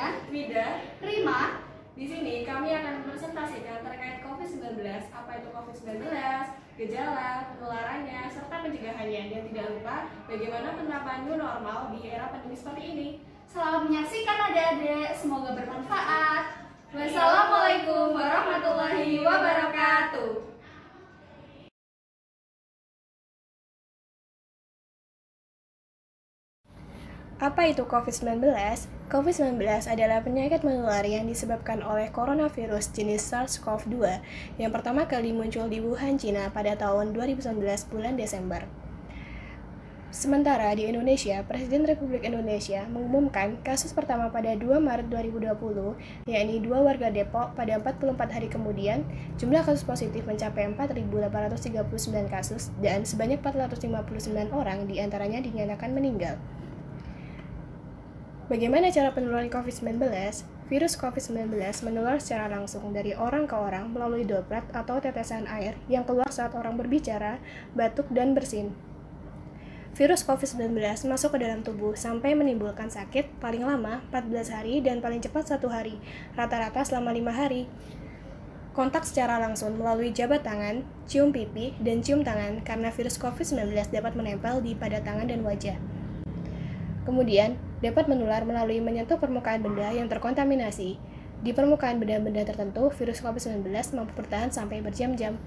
dengan Wida. Rima. Di sini kami akan mempresentasikan terkait COVID-19, apa itu COVID-19, gejala, penularannya, serta pencegahannya. Dan tidak lupa bagaimana penerapan new normal di era pandemi seperti ini. Selamat menyaksikan adik-adik, semoga bermanfaat. Wassalamualaikum warahmatullahi wabarakatuh. Apa itu COVID-19? COVID-19 adalah penyakit menular yang disebabkan oleh coronavirus jenis SARS-CoV-2 yang pertama kali muncul di Wuhan, Cina pada tahun 2019 bulan Desember. Sementara di Indonesia, Presiden Republik Indonesia mengumumkan kasus pertama pada 2 Maret 2020, yakni 2 warga Depok. Pada 44 hari kemudian, jumlah kasus positif mencapai 4.839 kasus dan sebanyak 459 orang diantaranya dinyatakan meninggal. Bagaimana cara penularan COVID-19? Virus COVID-19 menular secara langsung dari orang ke orang melalui droplet atau tetesan air yang keluar saat orang berbicara, batuk, dan bersin. Virus COVID-19 masuk ke dalam tubuh sampai menimbulkan sakit paling lama 14 hari dan paling cepat 1 hari, rata-rata selama 5 hari. Kontak secara langsung melalui jabat tangan, cium pipi, dan cium tangan karena virus COVID-19 dapat menempel pada tangan dan wajah. Kemudian, dapat menular melalui menyentuh permukaan benda yang terkontaminasi. Di permukaan benda-benda tertentu, virus COVID-19 mampu bertahan sampai berjam-jam.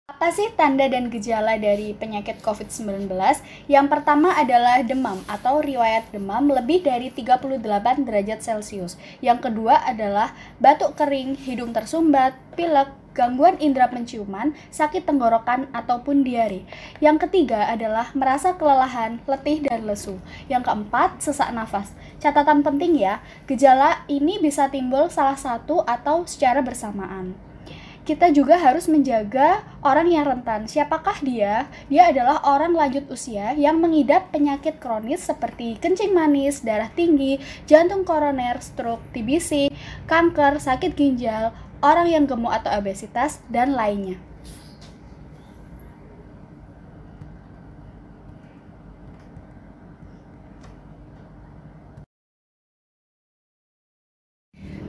Apa sih tanda dan gejala dari penyakit COVID-19? Yang pertama adalah demam atau riwayat demam lebih dari 38 derajat Celcius. Yang kedua adalah batuk kering, hidung tersumbat, pilek, gangguan indera penciuman, sakit tenggorokan, ataupun diare. Yang ketiga adalah merasa kelelahan, letih, dan lesu. Yang keempat, sesak nafas. Catatan penting ya, gejala ini bisa timbul salah satu atau secara bersamaan. Kita juga harus menjaga orang yang rentan. Siapakah dia? Dia adalah orang lanjut usia yang mengidap penyakit kronis seperti kencing manis, darah tinggi, jantung koroner, stroke, TBC, kanker, sakit ginjal, orang yang gemuk atau obesitas, dan lainnya.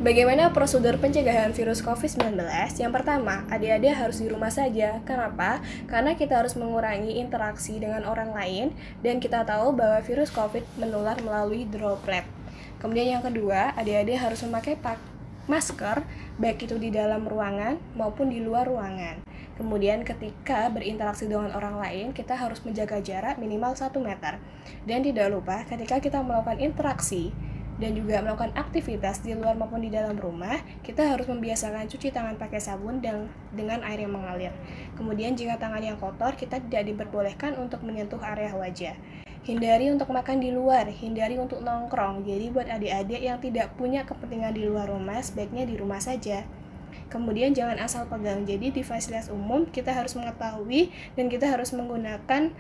Bagaimana prosedur pencegahan virus COVID-19? Yang pertama, adik-adik harus di rumah saja. Kenapa? Karena kita harus mengurangi interaksi dengan orang lain dan kita tahu bahwa virus COVID menular melalui droplet. Kemudian yang kedua, adik-adik harus memakai masker, baik itu di dalam ruangan maupun di luar ruangan. Kemudian ketika berinteraksi dengan orang lain, kita harus menjaga jarak minimal 1 meter. Dan tidak lupa, ketika kita melakukan interaksi dan juga melakukan aktivitas di luar maupun di dalam rumah, kita harus membiasakan cuci tangan pakai sabun dan dengan air yang mengalir. Kemudian jika tangan yang kotor, kita tidak diperbolehkan untuk menyentuh area wajah. Hindari untuk makan di luar, hindari untuk nongkrong. Jadi buat adik-adik yang tidak punya kepentingan di luar rumah, sebaiknya di rumah saja. Kemudian jangan asal pegang. Jadi di fasilitas umum kita harus mengetahui dan kita harus menggunakan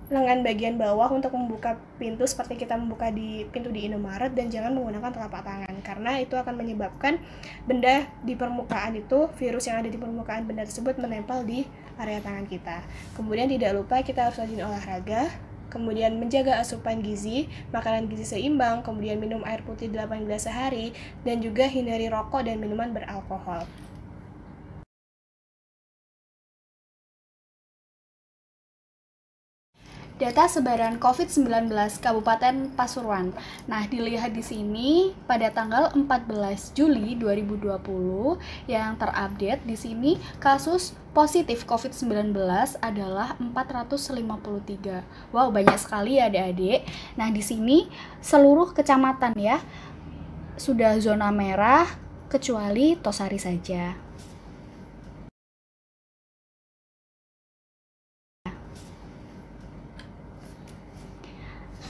lengan bagian bawah untuk membuka pintu seperti kita membuka di pintu di Indomaret, dan jangan menggunakan telapak tangan karena itu akan menyebabkan benda di permukaan itu, virus yang ada di permukaan benda tersebut menempel di area tangan kita. Kemudian tidak lupa kita harus rajin olahraga, kemudian menjaga asupan gizi, makanan gizi seimbang, kemudian minum air putih 8 gelas sehari, dan juga hindari rokok dan minuman beralkohol. Data sebaran COVID-19 Kabupaten Pasuruan. Nah, dilihat di sini pada tanggal 14 Juli 2020 yang terupdate di sini kasus positif COVID-19 adalah 453. Wow, banyak sekali ya adik-adik. Nah, di sini seluruh kecamatan ya sudah zona merah kecuali Tosari saja.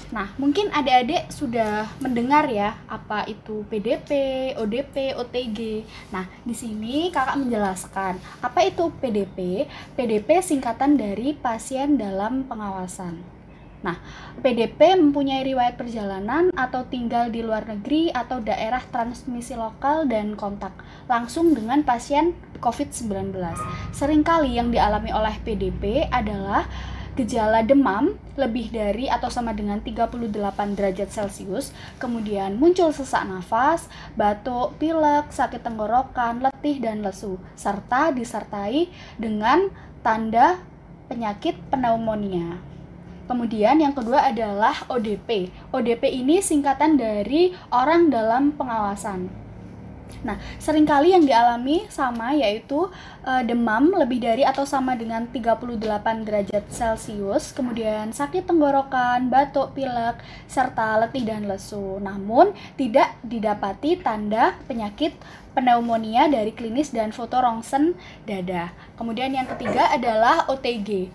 Nah, mungkin adik-adik sudah mendengar ya apa itu PDP, ODP, OTG. Nah, di sini kakak menjelaskan apa itu PDP. PDP singkatan dari pasien dalam pengawasan. Nah, PDP mempunyai riwayat perjalanan atau tinggal di luar negeri atau daerah transmisi lokal dan kontak langsung dengan pasien COVID-19. Seringkali yang dialami oleh PDP adalah gejala demam lebih dari atau sama dengan 38 derajat Celcius, kemudian muncul sesak nafas, batuk, pilek, sakit tenggorokan, letih, dan lesu, serta disertai dengan tanda penyakit pneumonia. Kemudian yang kedua adalah ODP. ODP ini singkatan dari orang dalam pengawasan. Nah, seringkali yang dialami sama yaitu demam lebih dari atau sama dengan 38 derajat Celcius, kemudian sakit tenggorokan, batuk, pilek, serta letih dan lesu. Namun, tidak didapati tanda penyakit pneumonia dari klinis dan foto rongsen dada. Kemudian yang ketiga adalah OTG.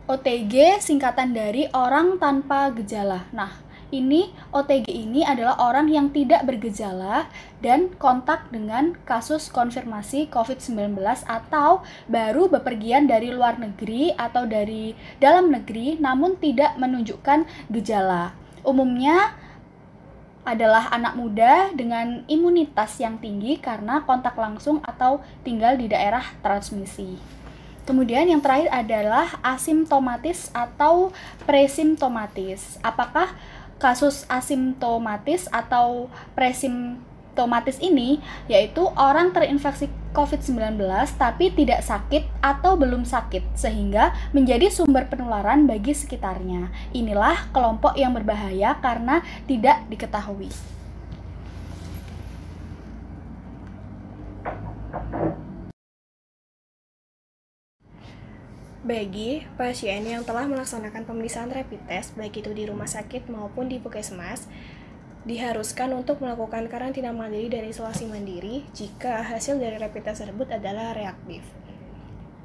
OTG singkatan dari orang tanpa gejala. Nah, OTG ini adalah orang yang tidak bergejala dan kontak dengan kasus konfirmasi COVID-19 atau baru bepergian dari luar negeri atau dari dalam negeri namun tidak menunjukkan gejala. Umumnya adalah anak muda dengan imunitas yang tinggi karena kontak langsung atau tinggal di daerah transmisi. Kemudian yang terakhir adalah asimptomatis atau presimptomatis. Apakah kasus asimptomatis atau presimptomatis ini yaitu orang terinfeksi COVID-19 tapi tidak sakit atau belum sakit sehingga menjadi sumber penularan bagi sekitarnya. Inilah kelompok yang berbahaya karena tidak diketahui. Bagi pasien yang telah melaksanakan pemeriksaan rapid test, baik itu di rumah sakit maupun di puskesmas, diharuskan untuk melakukan karantina mandiri dan isolasi mandiri jika hasil dari rapid test tersebut adalah reaktif.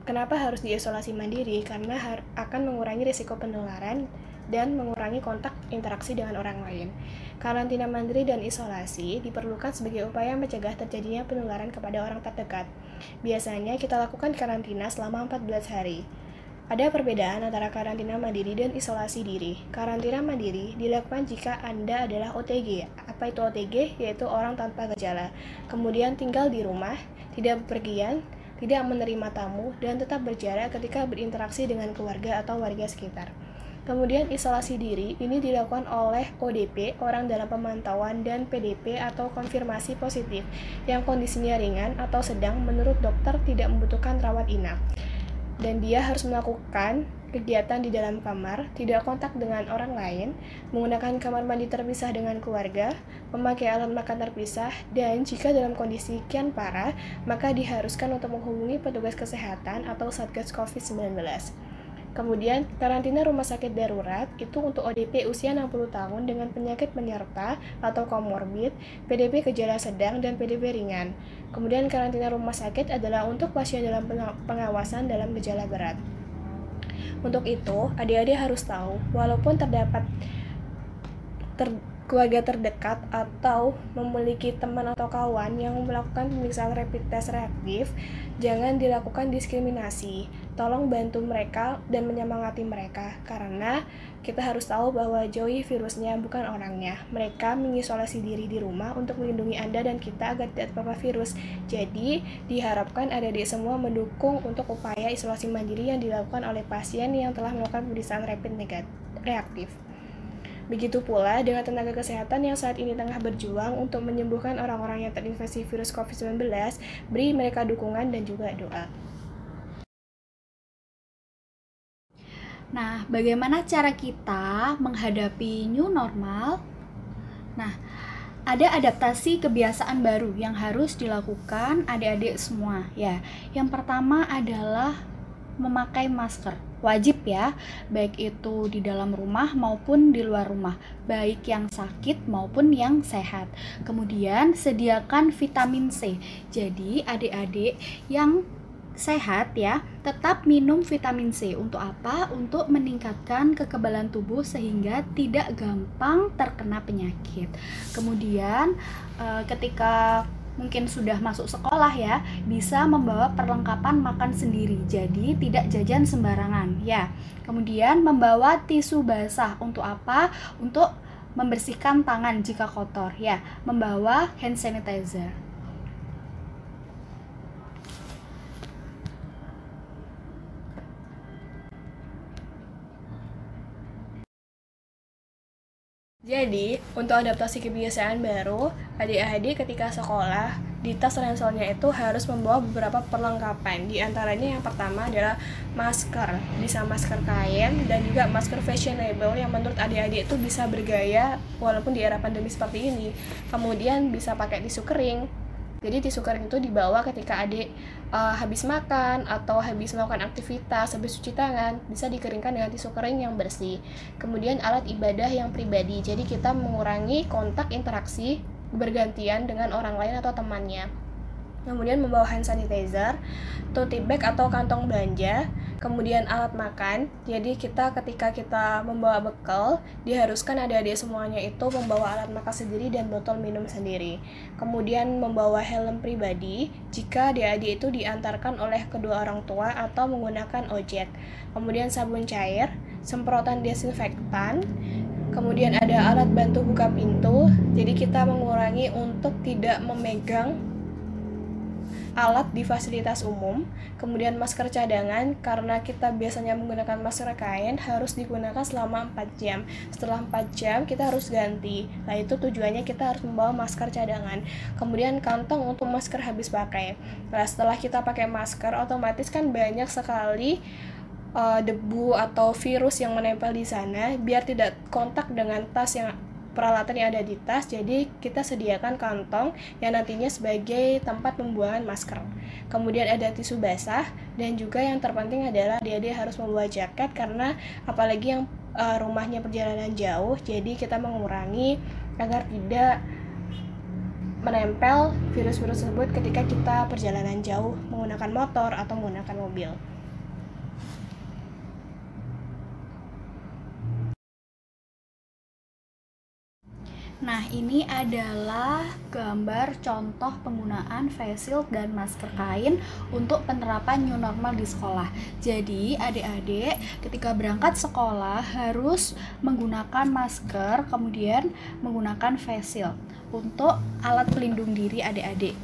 Kenapa harus diisolasi mandiri? Karena akan mengurangi risiko penularan dan mengurangi kontak interaksi dengan orang lain. Karantina mandiri dan isolasi diperlukan sebagai upaya mencegah terjadinya penularan kepada orang terdekat. Biasanya kita lakukan karantina selama 14 hari. Ada perbedaan antara karantina mandiri dan isolasi diri. Karantina mandiri dilakukan jika Anda adalah OTG. Apa itu OTG? Yaitu orang tanpa gejala. Kemudian tinggal di rumah, tidak bepergian, tidak menerima tamu, dan tetap berjarak ketika berinteraksi dengan keluarga atau warga sekitar. Kemudian isolasi diri ini dilakukan oleh ODP, orang dalam pemantauan, dan PDP atau konfirmasi positif, yang kondisinya ringan atau sedang menurut dokter tidak membutuhkan rawat inap. Dan dia harus melakukan kegiatan di dalam kamar, tidak kontak dengan orang lain, menggunakan kamar mandi terpisah dengan keluarga, memakai alat makan terpisah, dan jika dalam kondisi kian parah, maka diharuskan untuk menghubungi petugas kesehatan atau Satgas COVID-19. Kemudian, karantina rumah sakit darurat itu untuk ODP usia 60 tahun dengan penyakit penyerta atau komorbid, PDP gejala sedang, dan PDP ringan. Kemudian, karantina rumah sakit adalah untuk pasien dalam pengawasan dalam gejala berat. Untuk itu, adik-adik harus tahu, walaupun terdapat keluarga terdekat atau memiliki teman atau kawan yang melakukan pemeriksaan rapid test reaktif, jangan dilakukan diskriminasi. Tolong bantu mereka dan menyemangati mereka, karena kita harus tahu bahwa jauhi virusnya bukan orangnya. Mereka mengisolasi diri di rumah untuk melindungi Anda dan kita agar tidak terpapar virus. Jadi, diharapkan adik-adik semua mendukung untuk upaya isolasi mandiri yang dilakukan oleh pasien yang telah melakukan pemeriksaan rapid reaktif. Begitu pula dengan tenaga kesehatan yang saat ini tengah berjuang untuk menyembuhkan orang-orang yang terinfeksi virus COVID-19, beri mereka dukungan dan juga doa. Nah, bagaimana cara kita menghadapi new normal? Nah, ada adaptasi kebiasaan baru yang harus dilakukan adik-adik semua ya. Yang pertama adalah memakai masker. Wajib ya, baik itu di dalam rumah maupun di luar rumah, baik yang sakit maupun yang sehat. Kemudian sediakan vitamin C. Jadi adik-adik yang sehat ya, tetap minum vitamin C. Untuk apa? Untuk meningkatkan kekebalan tubuh sehingga tidak gampang terkena penyakit. Kemudian ketika mungkin sudah masuk sekolah ya, bisa membawa perlengkapan makan sendiri, jadi tidak jajan sembarangan ya. Kemudian membawa tisu basah untuk apa? Untuk membersihkan tangan jika kotor ya. Membawa hand sanitizer. Jadi, untuk adaptasi kebiasaan baru, adik-adik ketika sekolah, di tas ranselnya itu harus membawa beberapa perlengkapan. Di antaranya yang pertama adalah masker, bisa masker kain dan juga masker fashionable yang menurut adik-adik itu bisa bergaya walaupun di era pandemi seperti ini. Kemudian bisa pakai tisu kering. Jadi tisu kering itu dibawa ketika adik habis makan atau habis melakukan aktivitas, habis cuci tangan, bisa dikeringkan dengan tisu kering yang bersih. Kemudian alat ibadah yang pribadi, jadi kita mengurangi kontak interaksi bergantian dengan orang lain atau temannya. Kemudian membawa hand sanitizer, tote bag atau kantong belanja, kemudian alat makan. Jadi ketika kita membawa bekal, diharuskan adik-adik semuanya itu membawa alat makan sendiri dan botol minum sendiri. Kemudian membawa helm pribadi jika adik-adik itu diantarkan oleh kedua orang tua atau menggunakan ojek. Kemudian sabun cair, semprotan desinfektan. Kemudian ada alat bantu buka pintu. Jadi kita mengurangi untuk tidak memegang alat di fasilitas umum. Kemudian masker cadangan, karena kita biasanya menggunakan masker kain, harus digunakan selama 4 jam. Setelah 4 jam kita harus ganti. Nah itu tujuannya kita harus membawa masker cadangan. Kemudian kantong untuk masker habis pakai. Nah setelah kita pakai masker, otomatis kan banyak sekali debu atau virus yang menempel di sana. Biar tidak kontak dengan tas yang peralatan yang ada di tas, jadi kita sediakan kantong yang nantinya sebagai tempat pembuangan masker. Kemudian ada tisu basah, dan juga yang terpenting adalah adik-adik harus membawa jaket, karena apalagi yang rumahnya perjalanan jauh, jadi kita mengurangi agar tidak menempel virus-virus tersebut ketika kita perjalanan jauh menggunakan motor atau menggunakan mobil. Nah, ini adalah gambar contoh penggunaan face shield dan masker kain untuk penerapan new normal di sekolah. Jadi, adik-adik ketika berangkat sekolah harus menggunakan masker, kemudian menggunakan face shield untuk alat pelindung diri adik-adik.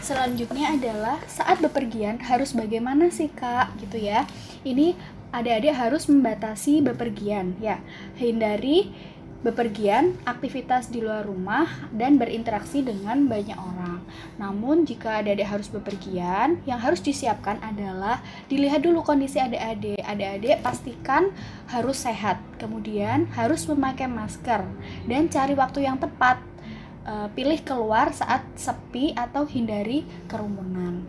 Selanjutnya adalah saat bepergian harus bagaimana sih, Kak? Gitu ya. Ini adik-adik harus membatasi bepergian ya. Hindari bepergian, aktivitas di luar rumah, dan berinteraksi dengan banyak orang. Namun, jika adik-adik harus bepergian, yang harus disiapkan adalah dilihat dulu kondisi adik-adik. Adik-adik pastikan harus sehat, kemudian harus memakai masker, dan cari waktu yang tepat. Pilih keluar saat sepi atau hindari kerumunan.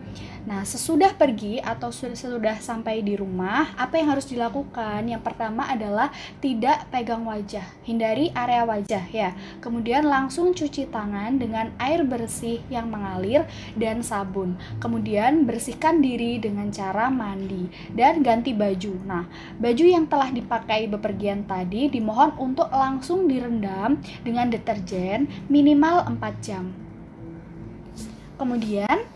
Nah, sesudah pergi atau sesudah sampai di rumah, apa yang harus dilakukan? Yang pertama adalah tidak pegang wajah, hindari area wajah ya. Kemudian langsung cuci tangan dengan air bersih yang mengalir dan sabun. Kemudian bersihkan diri dengan cara mandi dan ganti baju. Nah, baju yang telah dipakai bepergian tadi dimohon untuk langsung direndam dengan deterjen minimal 4 jam. Kemudian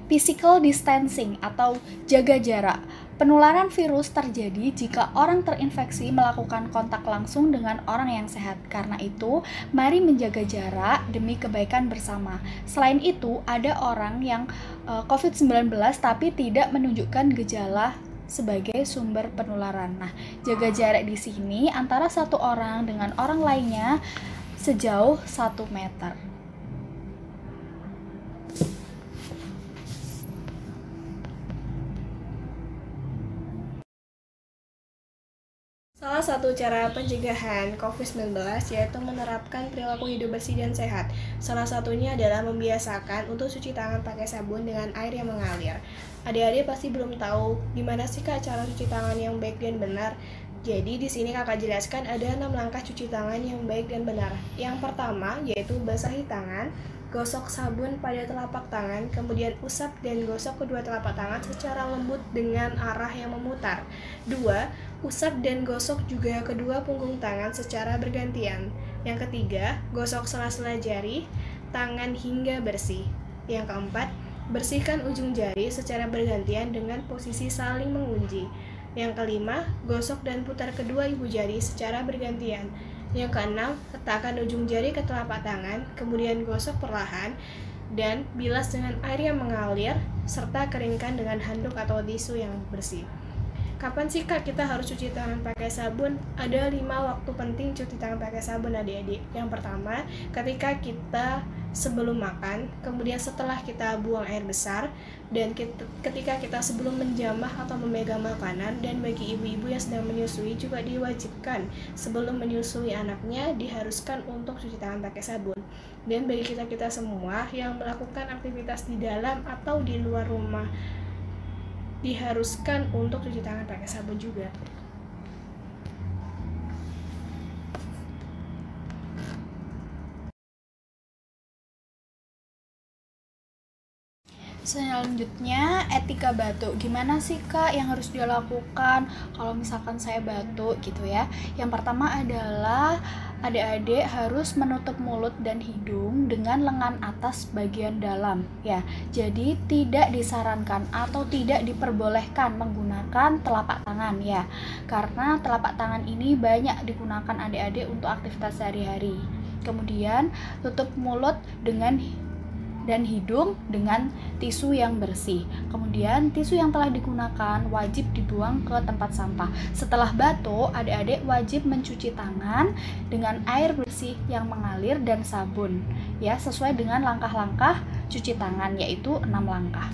physical distancing atau jaga jarak. Penularan virus terjadi jika orang terinfeksi melakukan kontak langsung dengan orang yang sehat. Karena itu, mari menjaga jarak demi kebaikan bersama. Selain itu, ada orang yang COVID-19 tapi tidak menunjukkan gejala sebagai sumber penularan. Nah, jaga jarak di sini antara satu orang dengan orang lainnya sejauh 1 meter. Salah satu cara pencegahan COVID-19 yaitu menerapkan perilaku hidup bersih dan sehat. Salah satunya adalah membiasakan untuk cuci tangan pakai sabun dengan air yang mengalir. Adik-adik pasti belum tahu gimana sih Kak cara cuci tangan yang baik dan benar. Jadi di sini Kakak jelaskan ada 6 langkah cuci tangan yang baik dan benar. Yang pertama yaitu basahi tangan, gosok sabun pada telapak tangan, kemudian usap dan gosok kedua telapak tangan secara lembut dengan arah yang memutar. 2. Usap dan gosok juga kedua punggung tangan secara bergantian. Yang ketiga, gosok sela-sela jari. tangan hingga bersih. Yang keempat, bersihkan ujung jari secara bergantian dengan posisi saling mengunci. Yang kelima, gosok dan putar kedua ibu jari secara bergantian. Yang keenam, letakkan ujung jari ke telapak tangan, kemudian gosok perlahan dan bilas dengan air yang mengalir, serta keringkan dengan handuk atau tisu yang bersih. Kapan sih Kak kita harus cuci tangan pakai sabun? Ada 5 waktu penting cuci tangan pakai sabun adik-adik. Yang pertama, ketika kita sebelum makan, kemudian setelah kita buang air besar, dan ketika kita sebelum menjamah atau memegang makanan, dan bagi ibu-ibu yang sedang menyusui juga diwajibkan sebelum menyusui anaknya diharuskan untuk cuci tangan pakai sabun. Dan bagi kita semua yang melakukan aktivitas di dalam atau di luar rumah diharuskan untuk cuci tangan pakai sabun juga. Selanjutnya, etika batuk. Gimana sih Kak yang harus dilakukan kalau misalkan saya batuk gitu ya? Yang pertama adalah adik-adik harus menutup mulut dan hidung dengan lengan atas bagian dalam ya. Jadi tidak disarankan atau tidak diperbolehkan menggunakan telapak tangan ya. Karena telapak tangan ini banyak digunakan adik-adik untuk aktivitas sehari-hari. Kemudian tutup mulut dan hidung dengan tisu yang bersih. Kemudian tisu yang telah digunakan wajib dibuang ke tempat sampah. Setelah batuk, adik-adik wajib mencuci tangan dengan air bersih yang mengalir dan sabun ya, sesuai dengan langkah-langkah cuci tangan, yaitu 6 langkah.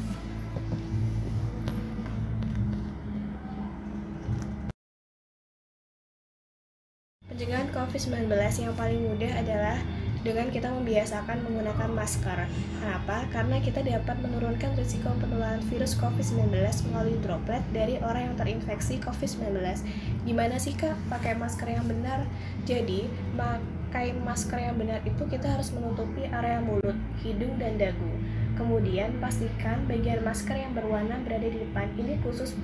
Pencegahan COVID-19 yang paling mudah adalah dengan kita membiasakan menggunakan masker. Kenapa? Karena kita dapat menurunkan risiko penularan virus COVID-19 melalui droplet dari orang yang terinfeksi COVID-19. Gimana sih Kak pakai masker yang benar? Jadi, pakai masker yang benar itu kita harus menutupi area mulut, hidung, dan dagu. Kemudian, pastikan bagian masker yang berwarna berada di depan. Ini khusus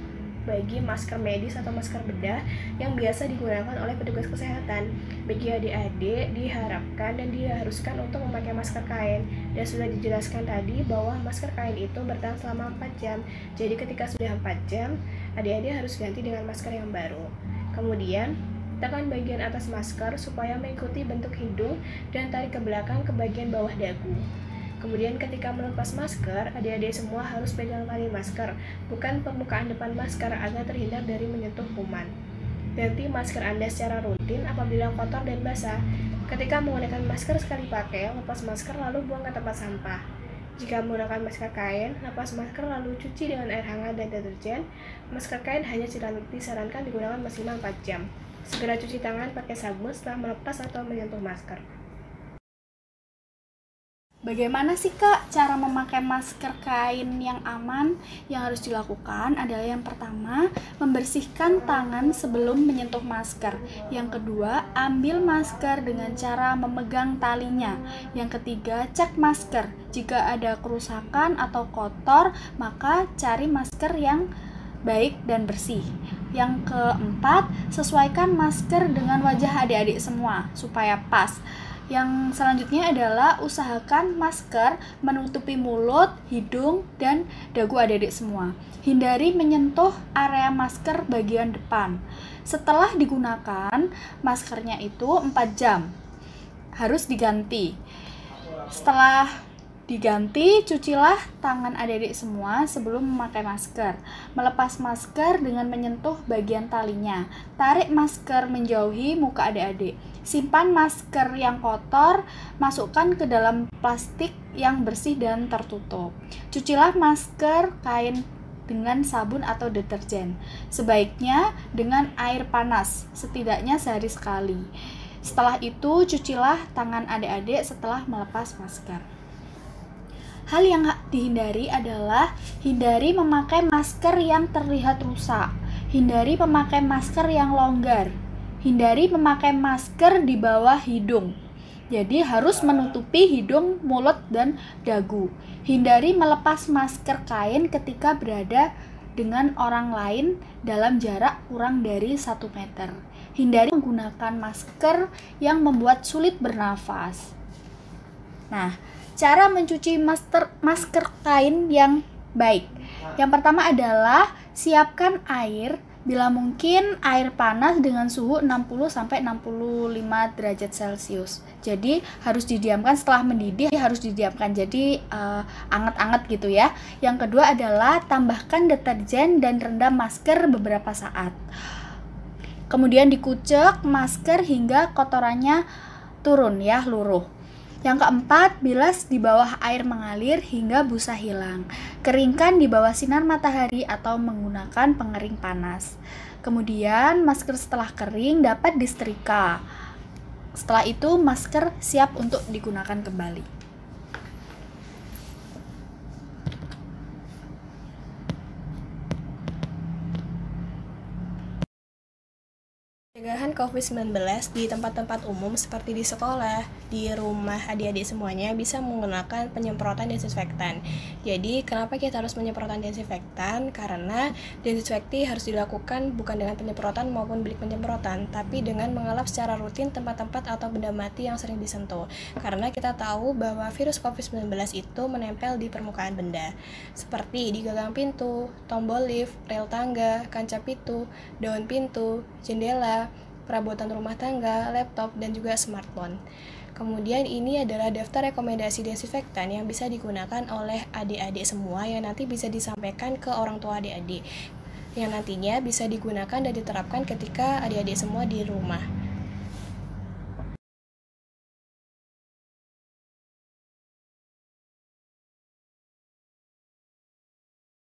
bagi masker medis atau masker bedah yang biasa digunakan oleh petugas kesehatan. Bagi adik-adik diharapkan dan diharuskan untuk memakai masker kain. Dan sudah dijelaskan tadi bahwa masker kain itu bertahan selama 4 jam. Jadi ketika sudah 4 jam, adik-adik harus ganti dengan masker yang baru. Kemudian tekan bagian atas masker supaya mengikuti bentuk hidung dan tarik ke belakang ke bagian bawah dagu. Kemudian ketika melepas masker, adik-adik semua harus pegang tali masker, bukan permukaan depan masker agar terhindar dari menyentuh kuman. Ganti masker Anda secara rutin apabila kotor dan basah. Ketika menggunakan masker sekali pakai, lepas masker lalu buang ke tempat sampah. Jika menggunakan masker kain, lepas masker lalu cuci dengan air hangat dan deterjen. Masker kain hanya disarankan digunakan maksimal 4 jam. Segera cuci tangan pakai sabun setelah melepas atau menyentuh masker. Bagaimana sih Kak cara memakai masker kain yang aman? Yang harus dilakukan adalah yang pertama, membersihkan tangan sebelum menyentuh masker. Yang kedua, ambil masker dengan cara memegang talinya. Yang ketiga, cek masker. Jika ada kerusakan atau kotor, maka cari masker yang baik dan bersih. Yang keempat, sesuaikan masker dengan wajah adik-adik semua supaya pas. Yang selanjutnya adalah usahakan masker menutupi mulut, hidung, dan dagu adik-adik semua. Hindari menyentuh area masker bagian depan. Setelah digunakan, maskernya itu 4 jam. Harus diganti. Setelah diganti, cucilah tangan adik-adik semua sebelum memakai masker. Melepas masker dengan menyentuh bagian talinya. Tarik masker menjauhi muka adik-adik. Simpan masker yang kotor, masukkan ke dalam plastik yang bersih dan tertutup. Cucilah masker kain dengan sabun atau deterjen. Sebaiknya dengan air panas, setidaknya sehari sekali. Setelah itu, cucilah tangan adik-adik setelah melepas masker. Hal yang dihindari adalah hindari memakai masker yang terlihat rusak. Hindari memakai masker yang longgar. Hindari memakai masker di bawah hidung. Jadi harus menutupi hidung, mulut, dan dagu. Hindari melepas masker kain ketika berada dengan orang lain dalam jarak kurang dari 1 meter. Hindari menggunakan masker yang membuat sulit bernafas. Nah, Cara mencuci masker kain yang baik. Yang pertama adalah siapkan air, bila mungkin air panas dengan suhu 60-65 derajat Celcius. Jadi harus didiamkan, setelah mendidih harus didiamkan, jadi anget-anget gitu ya. Yang kedua adalah tambahkan deterjen dan rendam masker beberapa saat. Kemudian dikucek masker hingga kotorannya turun ya, luruh. Yang keempat, bilas di bawah air mengalir hingga busa hilang. Keringkan di bawah sinar matahari atau menggunakan pengering panas. Kemudian masker setelah kering dapat disetrika. Setelah itu masker siap untuk digunakan kembali. Pencegahan COVID-19 di tempat-tempat umum seperti di sekolah, di rumah adik-adik semuanya bisa menggunakan penyemprotan desinfektan. Jadi, kenapa kita harus penyemprotan desinfektan? Karena desinfeksi harus dilakukan bukan dengan penyemprotan maupun bilik penyemprotan, tapi dengan mengelap secara rutin tempat-tempat atau benda mati yang sering disentuh. Karena kita tahu bahwa virus COVID-19 itu menempel di permukaan benda, seperti di gagang pintu, tombol lift, rel tangga, kaca pintu, daun pintu, jendela, perabotan rumah tangga, laptop, dan juga smartphone. Kemudian ini adalah daftar rekomendasi desinfektan yang bisa digunakan oleh adik-adik semua yang nanti bisa disampaikan ke orang tua adik-adik, yang nantinya bisa digunakan dan diterapkan ketika adik-adik semua di rumah.